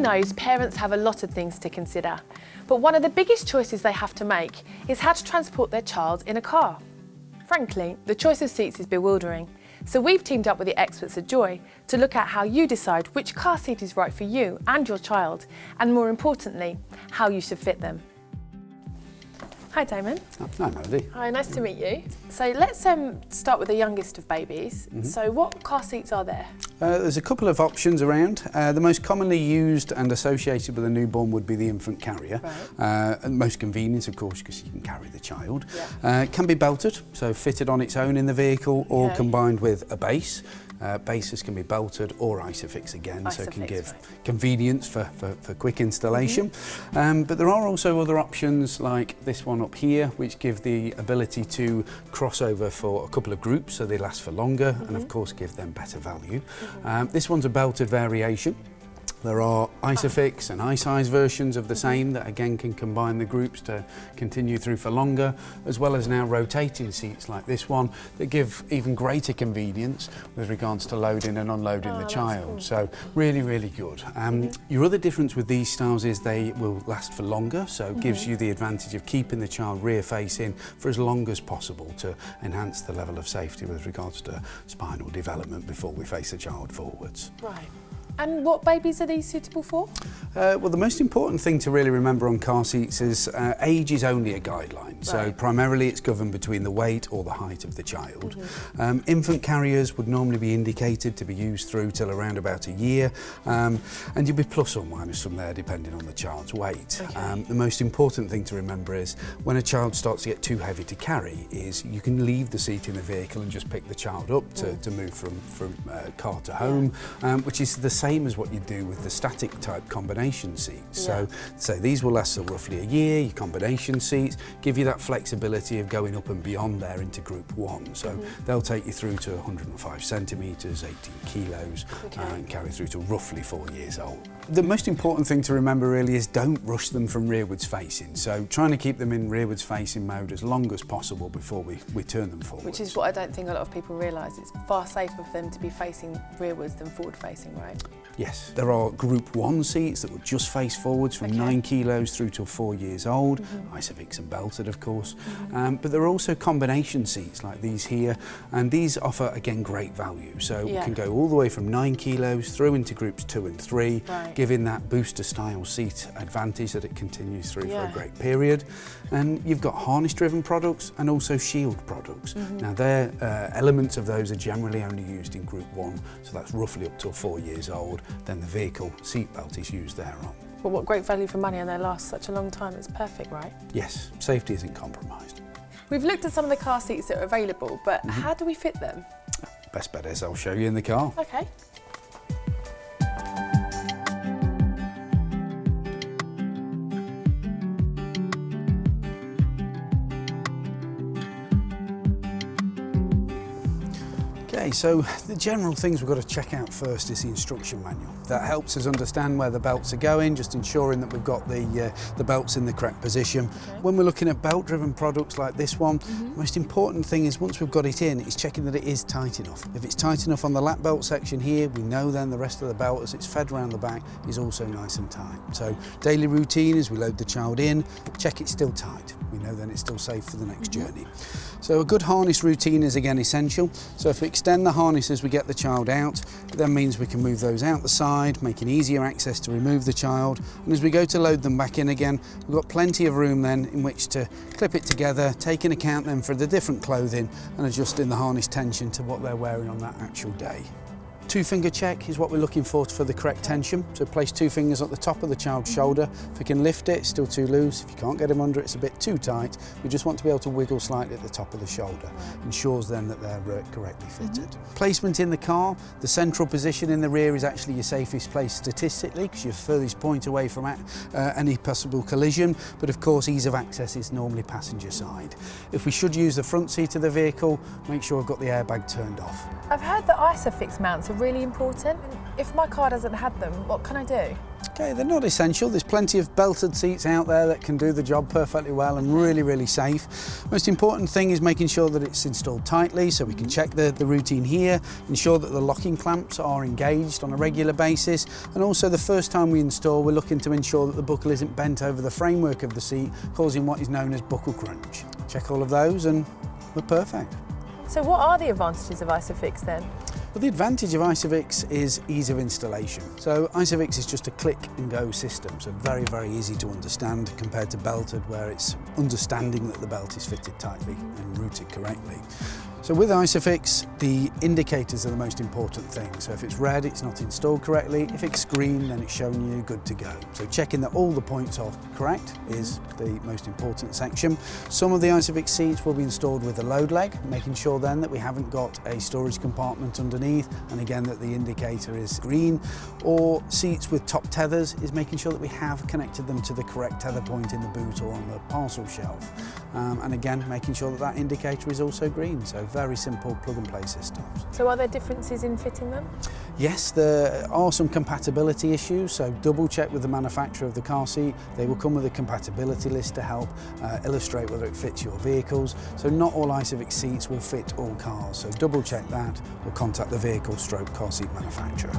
knows parents have a lot of things to consider, but one of the biggest choices they have to make is how to transport their child in a car. Frankly, the choice of seats is bewildering, so we've teamed up with the experts at Joie to look at how you decide which car seat is right for you and your child, and more importantly, how you should fit them. Hi Damon. Hi Melody. Hi, nice to meet you. So let's start with the youngest of babies. So what car seats are there? There's a couple of options around. The most commonly used and associated with a newborn would be the infant carrier. Right. And most convenient, of course, because you can carry the child. Yeah. Can be belted, so fitted on its own in the vehicle or combined with a base. Bases can be belted or Isofix again, so it can give convenience for quick installation. But there are also other options like this one up here, which give the ability to cross over for a couple of groups, so they last for longer and of course give them better value. This one's a belted variation. There are Isofix and i-size versions of the same that again can combine the groups to continue through for longer, as well as now rotating seats like this one that give even greater convenience with regards to loading and unloading the child. Cool. So really, really good. Your other difference with these styles is they will last for longer, so it gives you the advantage of keeping the child rear facing for as long as possible to enhance the level of safety with regards to spinal development before we face the child forwards. Right. And what babies are these suitable for? Well, the most important thing to really remember on car seats is age is only a guideline. Right. So primarily it's governed between the weight or the height of the child. Infant carriers would normally be indicated to be used through till around about a year, and you'll be plus or minus from there depending on the child's weight. The most important thing to remember is when a child starts to get too heavy to carry is you can leave the seat in the vehicle and just pick the child up to move from car to home, which is the same as what you do with the static type combination seats. So these will last roughly a year. Your combination seats give you that flexibility of going up and beyond there into group 1. So they'll take you through to 105 centimetres, 18 kilos, and carry through to roughly 4 years old. The most important thing to remember really is don't rush them from rearwards facing. So trying to keep them in rearwards facing mode as long as possible before we turn them forwards. Which is what I don't think a lot of people realise. It's far safer for them to be facing rearwards than forward facing, right? Yes, there are group 1 seats that will just face forwards from 9 kilos through to 4 years old, Isofix and belted of course, but there are also combination seats like these here, and these offer again great value, so we can go all the way from 9 kilos through into groups 2 and 3, giving that booster style seat advantage that it continues through for a great period. And you've got harness driven products and also shield products. Now their elements of those are generally only used in group 1, so that's roughly up to 4 years old. Then the vehicle seatbelt is used thereon. Well, what great value for money, and they last such a long time. It's perfect, right? Yes, safety isn't compromised. We've looked at some of the car seats that are available, but how do we fit them? Best bet is I'll show you in the car. Okay. Okay, so the general things we've got to check out first is the instruction manual. That helps us understand where the belts are going, just ensuring that we've got the belts in the correct position. When we're looking at belt-driven products like this one, the most important thing is once we've got it in, is checking that it is tight enough. If it's tight enough on the lap belt section here, we know then the rest of the belt as it's fed around the back is also nice and tight. So daily routine as we load the child in, check it's still tight. We know then it's still safe for the next journey. So a good harness routine is again essential. So if we extend the harness as we get the child out, it then means we can move those out the side, making easier access to remove the child. And as we go to load them back in again, we've got plenty of room then in which to clip it together, take into account then for the different clothing and adjusting the harness tension to what they're wearing on that actual day. 2-finger check is what we're looking for the correct tension. So place 2 fingers at the top of the child's shoulder. If we can lift it, it's still too loose. If you can't get them under, it's a bit too tight. We just want to be able to wiggle slightly at the top of the shoulder. Ensures then that they're correctly fitted. Placement in the car, the central position in the rear is actually your safest place statistically because you're furthest point away from any possible collision. But of course, ease of access is normally passenger side. If we should use the front seat of the vehicle, make sure I've got the airbag turned off. I've heard that Isofix mounts are really important? If my car doesn't have them, what can I do? Okay, they're not essential. There's plenty of belted seats out there that can do the job perfectly well and really safe. Most important thing is making sure that it's installed tightly, so we can check the routine here, ensure that the locking clamps are engaged on a regular basis, and also the first time we install, we're looking to ensure that the buckle isn't bent over the framework of the seat, causing what is known as buckle crunch. Check all of those and we're perfect. So what are the advantages of Isofix then? Well, the advantage of Isofix is ease of installation. So Isofix is just a click and go system, so very easy to understand compared to belted, where it's understanding that the belt is fitted tightly and routed correctly. So with Isofix, the indicators are the most important thing. So if it's red, it's not installed correctly. If it's green, then it's showing you good to go. So checking that all the points are correct is the most important section. Some of the Isofix seats will be installed with a load leg, making sure then that we haven't got a storage compartment underneath, and again that the indicator is green. Or seats with top tethers is making sure that we have connected them to the correct tether point in the boot or on the parcel shelf. And again, making sure that that indicator is also green. So very simple plug and play systems. So are there differences in fitting them? Yes, there are some compatibility issues, so double check with the manufacturer of the car seat. They will come with a compatibility list to help illustrate whether it fits your vehicles. So not all Isofix seats will fit all cars, so double check that or contact the vehicle/car seat manufacturer.